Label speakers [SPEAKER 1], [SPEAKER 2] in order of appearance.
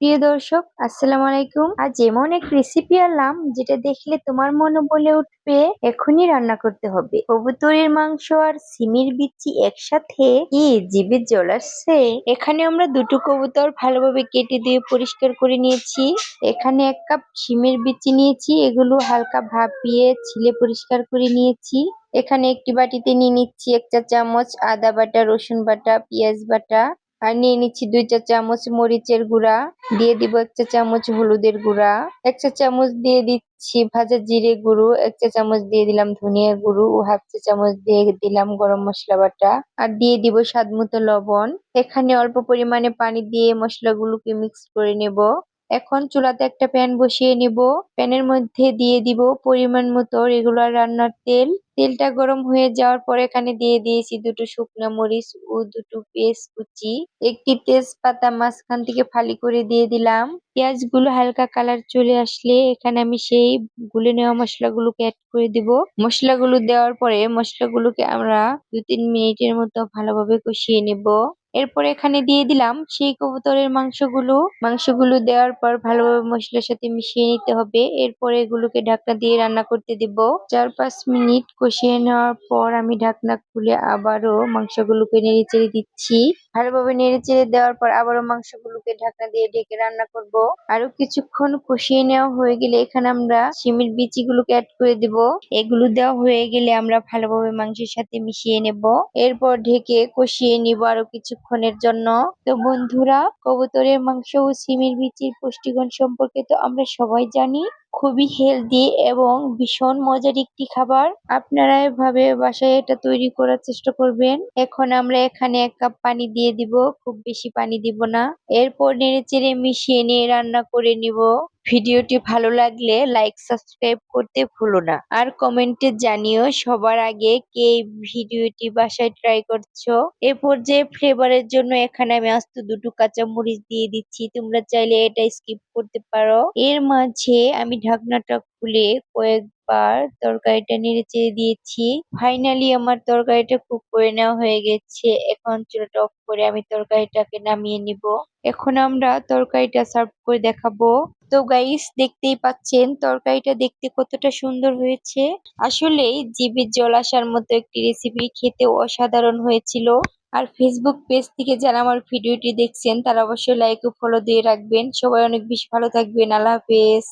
[SPEAKER 1] প্রিয় দর্শক, আসসালামু আলাইকুম। আজ এমন এক রেসিপি আনলাম যেটা দেখলে তোমার মনে বলে উঠবে এখনই রান্না করতে হবে। কবুতরের মাংস আর সিমের বিচি একসাথে, কি জিভে জল আসছে। এখানে আমরা দুটো কবুতর ভালোভাবে কেটে দিয়ে পরিষ্কার করে নিয়েছি। এখানে 1 কাপ সিমের বিচি নিয়েছি, এগুলো হালকা ভাপিয়ে ছিলে পরিষ্কার করে নিয়েছি। এখানে একটি বাটিতে নিয়ে নিচ্ছি 1 চা চামচ আদা বাটা, রসুন বাটা, পেঁয়াজ বাটা, আর নিয়ে নিচ্ছি 2 চা চামচ মরিচের গুঁড়া, দিয়ে দিব 1 চা চামচ হলুদের গুঁড়া, 1 চা চামচ দিয়ে দিচ্ছি ভাজা জিরে গুঁড়ো, 1 চা চামচ দিয়ে দিলাম ধনিয়া গুঁড়ো ও হাফ চা চামচ দিয়ে দিলাম গরম মশলা বাটা, আর দিয়ে দিব স্বাদ মতো লবণ। এখানে অল্প পরিমাণে পানি দিয়ে মশলাগুলোকে মিক্স করে নেব। এখন চুলাতে একটা প্যান বসিয়ে নিব। প্যানের মধ্যে দিয়ে দিব পরিমাণ মতো রেগুলার রান্নার তেল। তেলটা গরম হয়ে যাওয়ার পর এখানে দিয়ে দিয়েছি 2টো শুকনো মরিচ ও 2টো পেঁয়াজ কুচি, একটি তেজপাতা মাঝখান থেকে ফালি করে দিয়ে দিলাম। পেঁয়াজগুলো হালকা কালার চলে আসলে এখানে আমি সেই গুলে নেওয়া মশলাগুলোকে অ্যাড করে দিব। মশলাগুলো দেওয়ার পরে মশলাগুলোকে আমরা 2-3 মিনিটের মতো ভালোভাবে কষিয়ে নেব। এরপর এখানে দিয়ে দিলাম সেই কবুতরের মাংসগুলো দেওয়ার পর ভালোভাবে মশলার সাথে মিশিয়ে নিতে হবে। এরপর এগুলোকে ঢাকনা দিয়ে রান্না করতে দিব। 4-5 মিনিট কষিয়ে নেওয়ার পর আমি ঢাকনা খুলে আবারও মাংসগুলোকে নেড়ে চেড়ে দিচ্ছি। ভালোভাবে নেড়ে চেড়ে দেওয়ার পর আবারও মাংসগুলোকে ঢাকনা দিয়ে ঢেকে রান্না করব। আরো কিছুক্ষণ কষিয়ে নেওয়া হয়ে গেলে এখানে আমরা শিমের বিচিগুলোকে অ্যাড করে দিব। এগুলো দেওয়া হয়ে গেলে আমরা ভালোভাবে মাংসের সাথে মিশিয়ে নেব। এরপর ঢেকে কষিয়ে নিব আরো কিছুক্ষণের জন্য। তো বন্ধুরা, কবুতরের মাংস ও সিমের বিচির পুষ্টিগুণ সম্পর্কে তো আমরা সবাই জানি। খুবই হেলদি এবং ভীষণ মজার একটি খাবার। আপনারা এভাবে বাসায় এটা তৈরি করার চেষ্টা করবেন। এখন আমরা এখানে 1 কাপ পানি দিয়ে দিব, খুব বেশি পানি দিব না। এরপর নেড়েচেড়ে মিশিয়ে নিয়ে রান্না করে নিব। ভিডিওটি ভালো লাগলে লাইক সাবস্ক্রাইব করতে ভুলো না, আর কমেন্টে জানিও সবার আগে কে এই ভিডিওটি বাসায় ট্রাই করছো। এ পর্যায়ে ফ্লেভারের জন্য এখানে আমি আস্ত 2টো কাঁচা মরিচ দিয়ে দিচ্ছি, তোমরা চাইলে এটা স্কিপ করতে পারো। এর মাঝে আমি ঢাকনাটা খুলে কয়েকবার তরকারিটা নেড়ে চেড়ে দিয়েছি। ফাইনালি আমার তরকারিটা কুক করে নেওয়া হয়ে গেছে। এখন চুলাটা অফ করে আমি তরকারিটাকে নামিয়ে নিব। এখন আমরা তরকারিটা সার্ভ করে দেখাবো। তো গাইস, দেখতেই পাচ্ছেন তরকারিটা দেখতে কতটা সুন্দর হয়েছে। আসলেই জিভে জল আসার মতো একটি রেসিপি, খেতে অসাধারণ হয়েছিল। আর ফেসবুক পেজ থেকে যারা আমার ভিডিওটি দেখছেন তারা অবশ্যই লাইক ও ফলো দিয়ে রাখবেন। সবাই অনেক বেশি ভালো থাকবেন। আল্লাহ হাফেজ।